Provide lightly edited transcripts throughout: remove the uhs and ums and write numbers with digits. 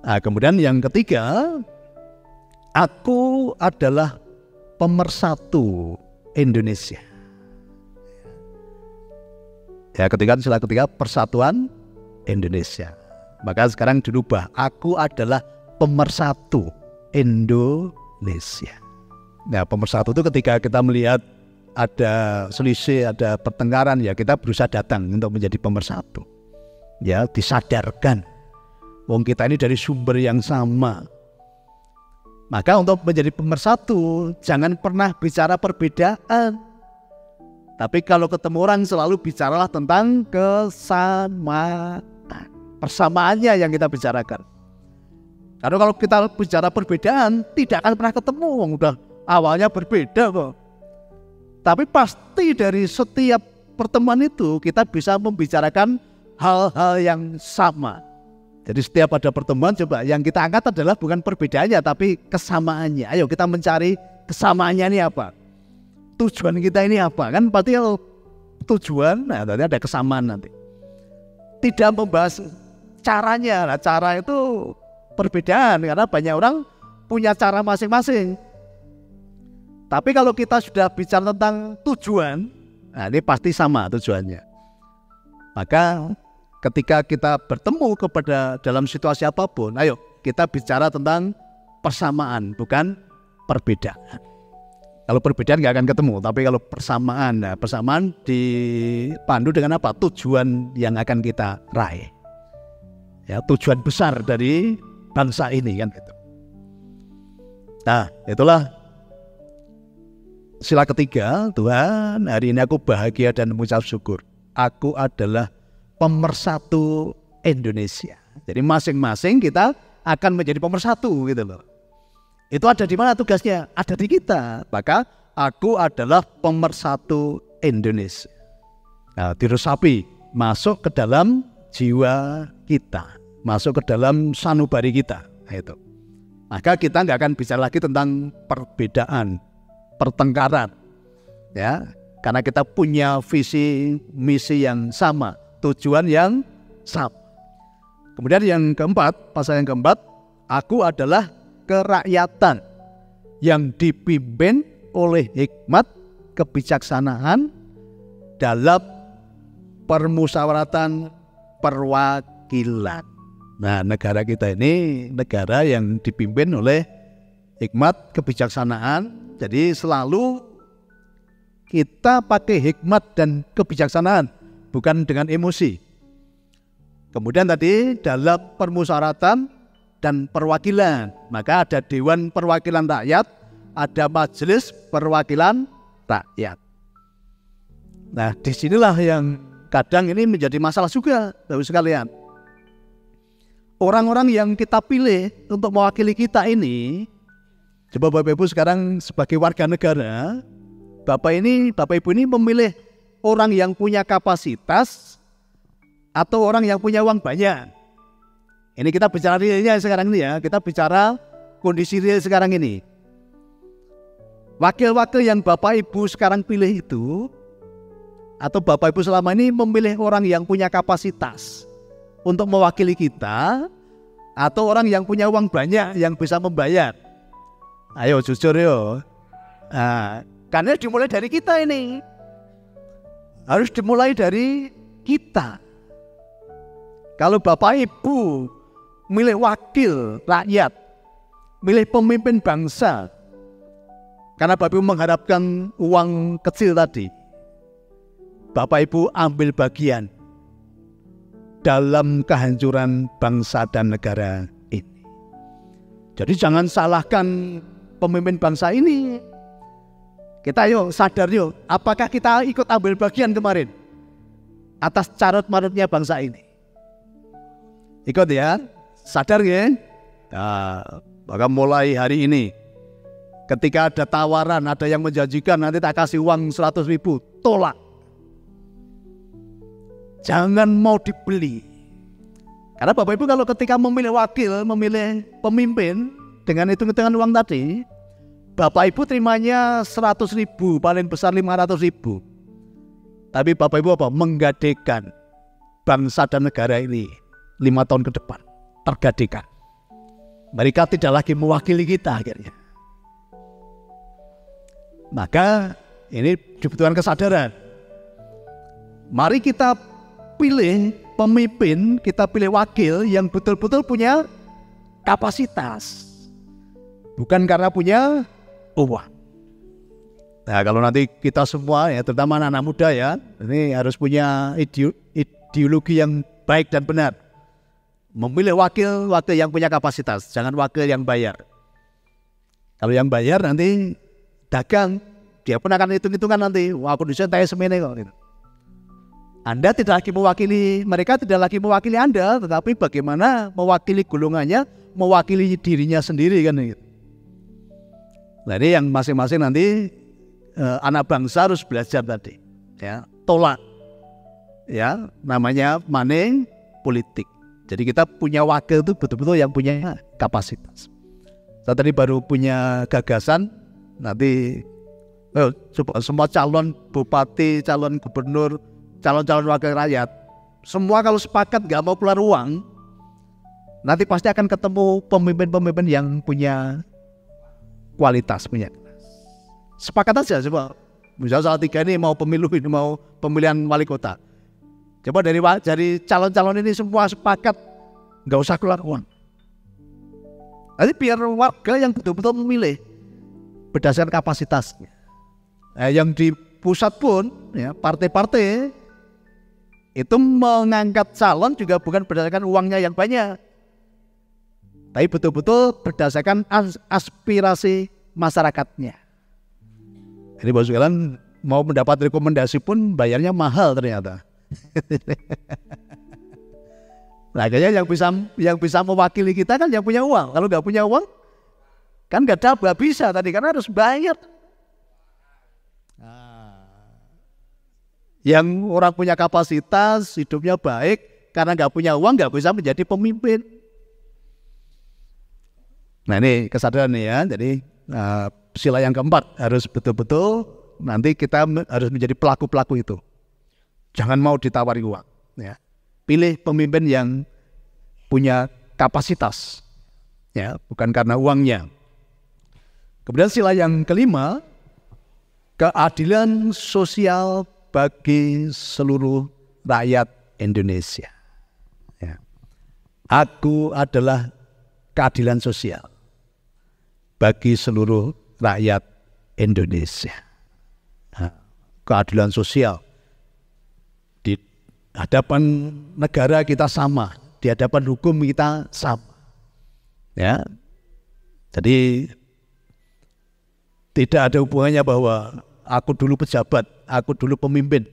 Nah, kemudian yang ketiga, aku adalah pemersatu Indonesia. Ya, sila ketiga persatuan Indonesia. Maka sekarang dirubah, aku adalah pemersatu Indonesia. Nah, pemersatu itu ketika kita melihat ada selisih, ada pertengkaran, ya kita berusaha datang untuk menjadi pemersatu. Ya, disadarkan, wong kita ini dari sumber yang sama. Maka untuk menjadi pemersatu, jangan pernah bicara perbedaan. Tapi kalau ketemu orang selalu bicaralah tentang kesamaan. Persamaannya yang kita bicarakan. Karena kalau kita bicara perbedaan, tidak akan pernah ketemu. Udah awalnya berbeda kok. Tapi pasti dari setiap pertemuan itu kita bisa membicarakan hal-hal yang sama. Jadi setiap ada pertemuan, coba yang kita angkat adalah bukan perbedaannya, tapi kesamaannya. Ayo kita mencari kesamaannya ini apa. Tujuan kita ini apa, kan pasti kalau tujuan, nah nanti ada kesamaan nanti. Tidak membahas caranya, nah cara itu perbedaan karena banyak orang punya cara masing-masing. Tapi kalau kita sudah bicara tentang tujuan, nah ini pasti sama tujuannya. Maka ketika kita bertemu kepada dalam situasi apapun, ayo kita bicara tentang persamaan, bukan perbedaan. Kalau perbedaan nggak akan ketemu, tapi kalau persamaan, nah persamaan dipandu dengan apa? Tujuan yang akan kita raih. Ya, tujuan besar dari bangsa ini kan gitu. Nah, itulah sila ketiga. Tuhan, hari ini aku bahagia dan mengucap syukur. Aku adalah pemersatu Indonesia. Jadi masing-masing kita akan menjadi pemersatu gitu loh. Itu ada di mana tugasnya? Ada di kita. Maka aku adalah pemersatu Indonesia. Nah, diresapi masuk ke dalam jiwa kita, masuk ke dalam sanubari kita. Nah, itu. Maka kita nggak akan bicara lagi tentang perbedaan, pertengkaran, ya, karena kita punya visi misi yang sama, tujuan yang sama. Kemudian yang keempat, pasal yang keempat, aku adalah kerakyatan yang dipimpin oleh hikmat kebijaksanaan dalam permusyawaratan perwakilan. Nah, negara kita ini negara yang dipimpin oleh hikmat kebijaksanaan. Jadi selalu kita pakai hikmat dan kebijaksanaan, bukan dengan emosi. Kemudian tadi dalam permusyawaratan dan perwakilan, maka ada Dewan Perwakilan Rakyat, ada Majelis Perwakilan Rakyat. Nah, disinilah yang kadang ini menjadi masalah juga, Bapak sekalian. Orang-orang yang kita pilih untuk mewakili kita ini, coba Bapak Ibu sekarang sebagai warga negara, Bapak Ibu ini memilih orang yang punya kapasitas atau orang yang punya uang banyak. Ini kita bicara realnya sekarang ini ya, kita bicara kondisi real sekarang ini. Wakil-wakil yang Bapak Ibu sekarang pilih itu, atau Bapak Ibu selama ini memilih orang yang punya kapasitas untuk mewakili kita, atau orang yang punya uang banyak yang bisa membayar. Ayo jujur yo. Nah, karena dimulai dari kita ini. Harus dimulai dari kita. Kalau Bapak Ibu milih wakil rakyat, milih pemimpin bangsa, karena Bapak Ibu mengharapkan uang kecil tadi, Bapak Ibu ambil bagian dalam kehancuran bangsa dan negara ini. Jadi jangan salahkan pemimpin bangsa ini. Kita yuk sadar yuk, apakah kita ikut ambil bagian kemarin atas carut-marutnya bangsa ini? Ikut ya. Sadar ya? Nah, maka mulai hari ini ketika ada tawaran, ada yang menjanjikan nanti tak kasih uang 100.000, tolak. Jangan mau dibeli. Karena Bapak Ibu kalau ketika memilih wakil, memilih pemimpin dengan hitung-hitungan uang tadi, Bapak Ibu terimanya 100.000, paling besar 500.000. Tapi Bapak Ibu apa? Menggadekan bangsa dan negara ini 5 tahun ke depan. Tergadekan. Mereka tidak lagi mewakili kita akhirnya. Maka ini dibutuhkan kesadaran. Mari kita pilih pemimpin, kita pilih wakil yang betul-betul punya kapasitas. Bukan karena punya uang. Nah, kalau nanti kita semua ya, terutama anak-anak muda ya, ini harus punya ideologi yang baik dan benar. Memilih wakil yang punya kapasitas, jangan wakil yang bayar. Kalau yang bayar nanti dagang, dia pun akan hitung-hitungan nanti, wah aku disentai semene kok. Gitu. Anda tidak lagi mewakili, mereka tidak lagi mewakili Anda, tetapi bagaimana mewakili golongannya, mewakili dirinya sendiri kan gitu. Nah ini yang masing-masing nanti anak bangsa harus belajar tadi, ya, tolak, ya, namanya money politik. Jadi kita punya wakil itu betul-betul yang punya kapasitas. Saya tadi baru punya gagasan, nanti semua calon bupati, calon gubernur, calon-calon wakil rakyat, semua kalau sepakat gak mau keluar uang, nanti pasti akan ketemu pemimpin-pemimpin yang punya kualitas, punya sepakat aja coba. Misalnya salah 3 ini mau pemilu, ini mau pemilihan wali kota. Coba dari calon-calon ini semua sepakat nggak usah keluar uang. Nanti biar warga yang betul-betul memilih berdasarkan kapasitasnya. Yang di pusat pun ya, partai-partai itu mengangkat calon juga bukan berdasarkan uangnya yang banyak, tapi betul-betul berdasarkan aspirasi masyarakatnya. Jadi bos sekalian mau mendapat rekomendasi pun bayarnya mahal ternyata. Nah kayaknya yang bisa mewakili kita kan yang punya uang. Kalau nggak punya uang kan nggak bisa tadi karena harus bayar. Yang orang punya kapasitas, hidupnya baik, karena nggak punya uang nggak bisa menjadi pemimpin. Nah ini kesadaran nih ya. Jadi sila yang keempat harus betul-betul nanti kita harus menjadi pelaku-pelaku itu. Jangan mau ditawari uang. Ya. Pilih pemimpin yang punya kapasitas, ya, bukan karena uangnya. Kemudian sila yang kelima, keadilan sosial bagi seluruh rakyat Indonesia. Ya. Aku adalah keadilan sosial bagi seluruh rakyat Indonesia. Nah, keadilan sosial di hadapan negara kita sama, di hadapan hukum kita sama. Ya. Jadi tidak ada hubungannya bahwa aku dulu pejabat, aku dulu pemimpin.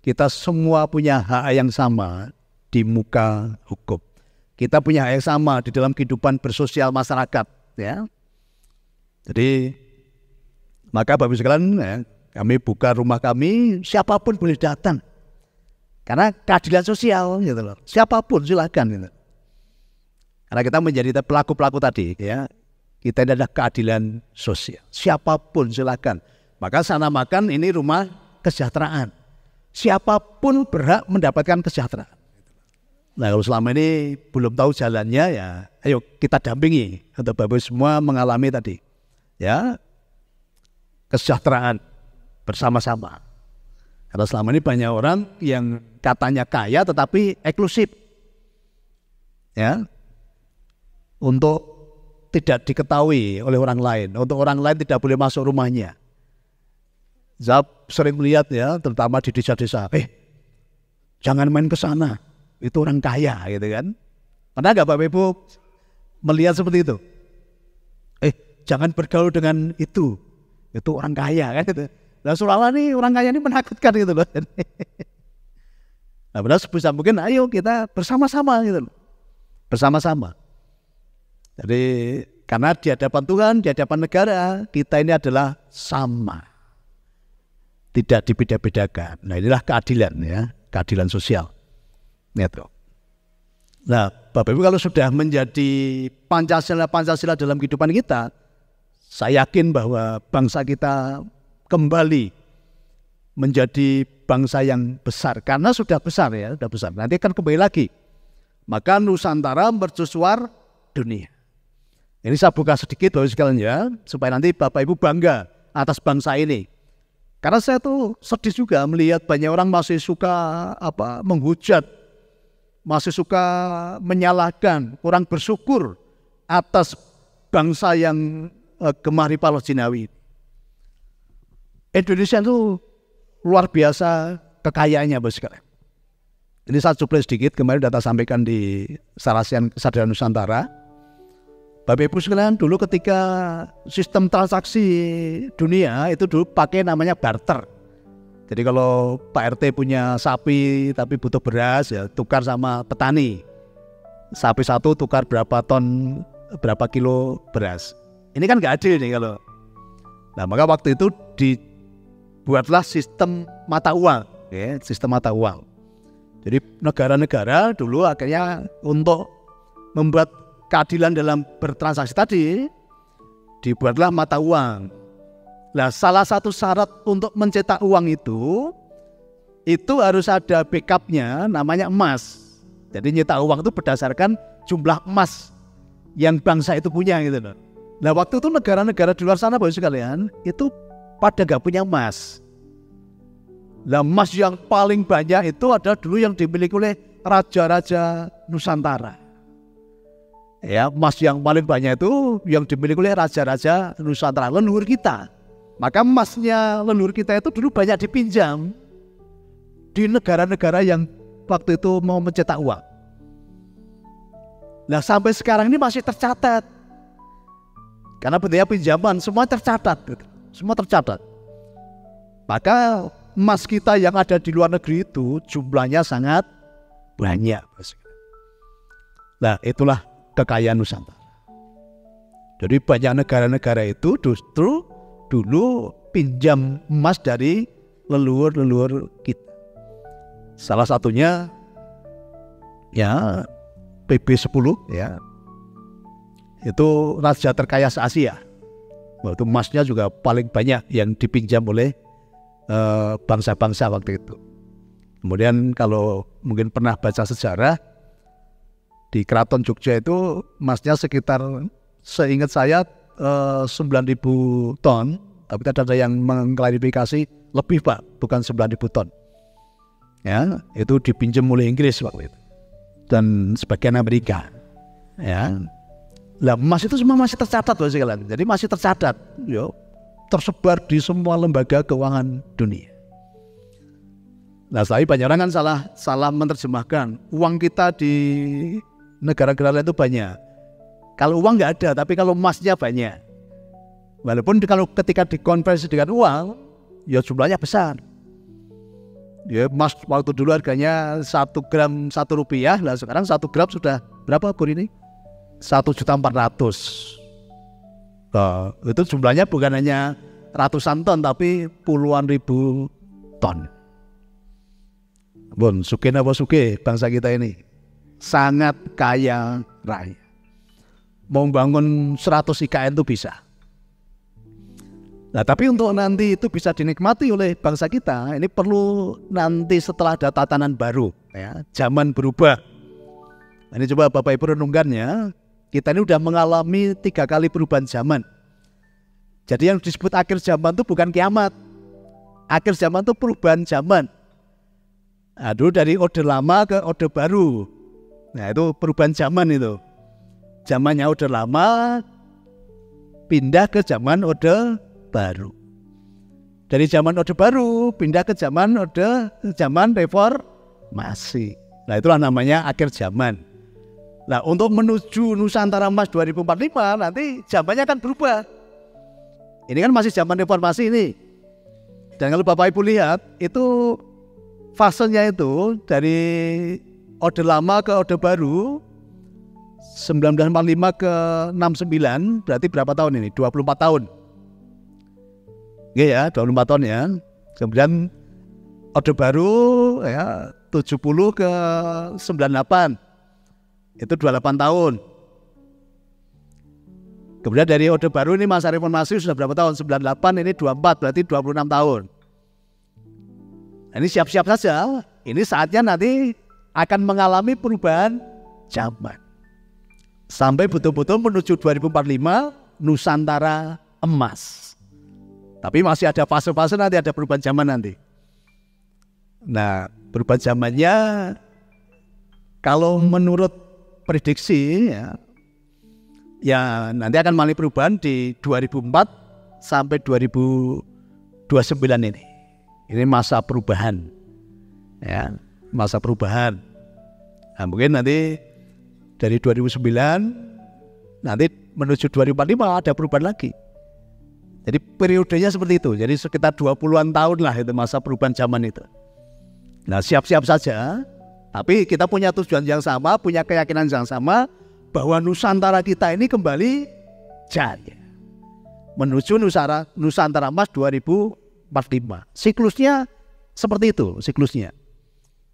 Kita semua punya hak yang sama di muka hukum. Kita punya hak yang sama di dalam kehidupan bersosial masyarakat, ya. Jadi maka Bapak Ibu sekalian, ya, kami buka rumah kami, siapapun boleh datang. Karena keadilan sosial gitu loh. Siapapun silakan gitu. Karena kita menjadi pelaku-pelaku tadi ya. Kita ini adalah keadilan sosial. Siapapun silakan. Maka saya namakan ini rumah kesejahteraan. Siapapun berhak mendapatkan kesejahteraan. Nah kalau selama ini belum tahu jalannya ya ayo kita dampingi untuk Bapak semua mengalami tadi. Ya kesejahteraan bersama-sama. Karena selama ini banyak orang yang katanya kaya tetapi eksklusif. Ya. Untuk tidak diketahui oleh orang lain, untuk orang lain tidak boleh masuk rumahnya. Saya sering melihat ya, terutama di desa-desa, jangan main ke sana, itu orang kaya gitu kan. Pernah nggak Bapak Ibu melihat seperti itu? Jangan bergaul dengan itu orang kaya kan gitu. Nah seolah-olah nih orang kaya ini menakutkan gitu loh. Nah benar sebisa mungkin ayo kita bersama-sama gitu loh. Bersama-sama. Jadi karena di hadapan Tuhan, di hadapan negara, kita ini adalah sama. Tidak dibeda-bedakan. Nah inilah keadilan ya, keadilan sosial. Gitu. Nah Bapak Ibu kalau sudah menjadi Pancasila dalam kehidupan kita, saya yakin bahwa bangsa kita kembali menjadi bangsa yang besar. Karena sudah besar ya, sudah besar. Nanti akan kembali lagi. Maka Nusantara mercusuar dunia. Ini saya buka sedikit Bapak sekalian ya, supaya nanti Bapak Ibu bangga atas bangsa ini. Karena saya tuh sedih juga melihat banyak orang masih suka menghujat, masih suka menyalahkan, kurang bersyukur atas bangsa yang gemari Palestinawi. Indonesia itu luar biasa kekayaannya Bapak sekalian. Ini saya cuplik sedikit, kemarin data sampaikan di Sarasian Kesadaran Nusantara. Bapak Ibu sekalian, dulu ketika sistem transaksi dunia itu dulu pakai namanya barter. Jadi kalau Pak RT punya sapi tapi butuh beras, ya tukar sama petani. Sapi satu tukar berapa ton, berapa kilo beras. Ini kan nggak adil nih kalau. Nah maka waktu itu dibuatlah sistem mata uang, ya, sistem mata uang. Jadi negara-negara dulu akhirnya untuk membuat keadilan dalam bertransaksi tadi, dibuatlah mata uang. Nah, salah satu syarat untuk mencetak uang itu harus ada backupnya namanya emas. Jadi nyetak uang itu berdasarkan jumlah emas yang bangsa itu punya gitu loh. Nah, waktu itu negara-negara di luar sana Bapak sekalian itu pada gak punya emas. Nah, emas yang paling banyak itu adalah dulu yang dimiliki oleh raja-raja Nusantara. Ya, emas yang paling banyak itu yang dimiliki oleh raja-raja Nusantara, leluhur kita. Maka emasnya leluhur kita itu dulu banyak dipinjam di negara-negara yang waktu itu mau mencetak uang. Nah sampai sekarang ini masih tercatat. Karena bentuknya pinjaman, semua tercatat. Semua tercatat. Maka emas kita yang ada di luar negeri itu jumlahnya sangat banyak. Nah itulah kekayaan Nusantara. Jadi banyak negara-negara itu justru dulu pinjam emas dari leluhur-leluhur kita. Salah satunya ya PB10 ya. Itu raja terkaya se-Asia. Waktu emasnya juga paling banyak yang dipinjam oleh bangsa-bangsa waktu itu. Kemudian kalau mungkin pernah baca sejarah, di Keraton Jogja itu emasnya sekitar seingat saya 9.000 ton, tapi ada yang mengklarifikasi lebih Pak, bukan 9.000 ton. Ya, itu dipinjam oleh Inggris waktu itu dan sebagian Amerika. Ya, lah emas itu semua masih tercatat Bapak sekalian. Jadi masih tercatat, yo, tersebar di semua lembaga keuangan dunia. Nah, tapi banyak orang kan salah menerjemahkan uang kita di negara-negara lain itu banyak. Kalau uang nggak ada, tapi kalau emasnya banyak. Walaupun kalau ketika dikonversi dengan uang, ya jumlahnya besar. Ya emas waktu dulu harganya 1 gram 1 rupiah, lah sekarang 1 gram sudah berapa Kur ini? 1.400.000. Nah, itu jumlahnya bukan hanya ratusan ton, tapi puluhan ribu ton. Bun, sugih apa sugih bangsa kita ini? Sangat kaya raya. Mau bangun 100 IKN itu bisa. Nah tapi untuk nanti itu bisa dinikmati oleh bangsa kita, ini perlu nanti setelah ada tatanan baru, ya, zaman berubah. Ini coba Bapak Ibu renungkan ya, kita ini udah mengalami 3 kali perubahan zaman. Jadi yang disebut akhir zaman itu bukan kiamat. Akhir zaman itu perubahan zaman. Nah, dulu dari Orde Lama ke Orde Baru. Nah itu perubahan zaman itu. Zamannya Orde Lama pindah ke zaman Orde Baru. Dari zaman Orde Baru pindah ke zaman Reformasi. Nah itulah namanya akhir zaman. Nah untuk menuju Nusantara Emas 2045 nanti zamannya akan berubah. Ini kan masih zaman reformasi ini. Dan kalau Bapak Ibu lihat itu fasenya itu dari Orde Lama ke Orde Baru 1945 ke 69 berarti berapa tahun ini? 24 tahun. Oke ya, 24 tahun ya. Kemudian Orde Baru ya 70 ke 98. Itu 28 tahun. Kemudian dari Orde Baru ini masa reformasi sudah berapa tahun? 98 ini 24 berarti 26 tahun. Nah, ini siap-siap saja. Ini saatnya nanti akan mengalami perubahan zaman. Sampai betul-betul menuju 2045 Nusantara emas. Tapi masih ada fase-fase, nanti ada perubahan zaman nanti. Nah, perubahan zamannya kalau menurut prediksi ya nanti akan mulai perubahan di 2004 sampai 2029 ini. Ini masa perubahan. Ya, masa perubahan. Nah, mungkin nanti dari 2009 nanti menuju 2045 ada perubahan lagi. Jadi periodenya seperti itu. Jadi sekitar 20-an tahun lah itu masa perubahan zaman itu. Nah, siap-siap saja. Tapi kita punya tujuan yang sama, punya keyakinan yang sama bahwa Nusantara kita ini kembali jaya menuju Nusantara Emas 2045. Siklusnya seperti itu, siklusnya.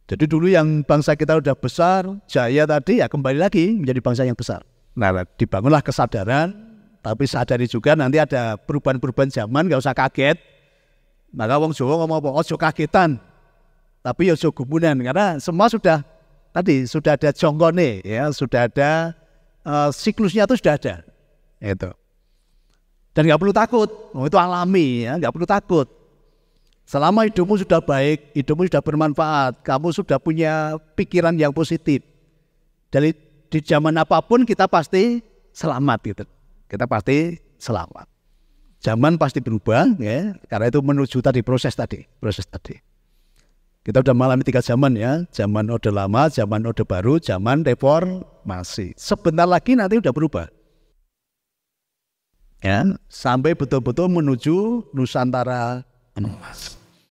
Jadi dulu yang bangsa kita udah besar, jaya tadi, ya kembali lagi menjadi bangsa yang besar. Nah, dibangunlah kesadaran, tapi sadari juga nanti ada perubahan-perubahan zaman, gak usah kaget. Maka wong Jawa ngomong apa? Ojo kagetan, tapi ojo gumunan, karena semua sudah ada jonggone, ya, sudah ada siklusnya itu sudah ada. Itu. Dan gak perlu takut, itu alami, ya, gak perlu takut. Selama hidupmu sudah baik, hidupmu sudah bermanfaat, kamu sudah punya pikiran yang positif. Dari di zaman apapun kita pasti selamat gitu. Kita pasti selamat. Zaman pasti berubah, ya, karena itu menuju proses tadi. Kita udah mengalami 3 zaman, ya, zaman Orde Lama, zaman Orde Baru, zaman Reformasi. Sebentar lagi nanti udah berubah. Ya, sampai betul-betul menuju Nusantara Emas.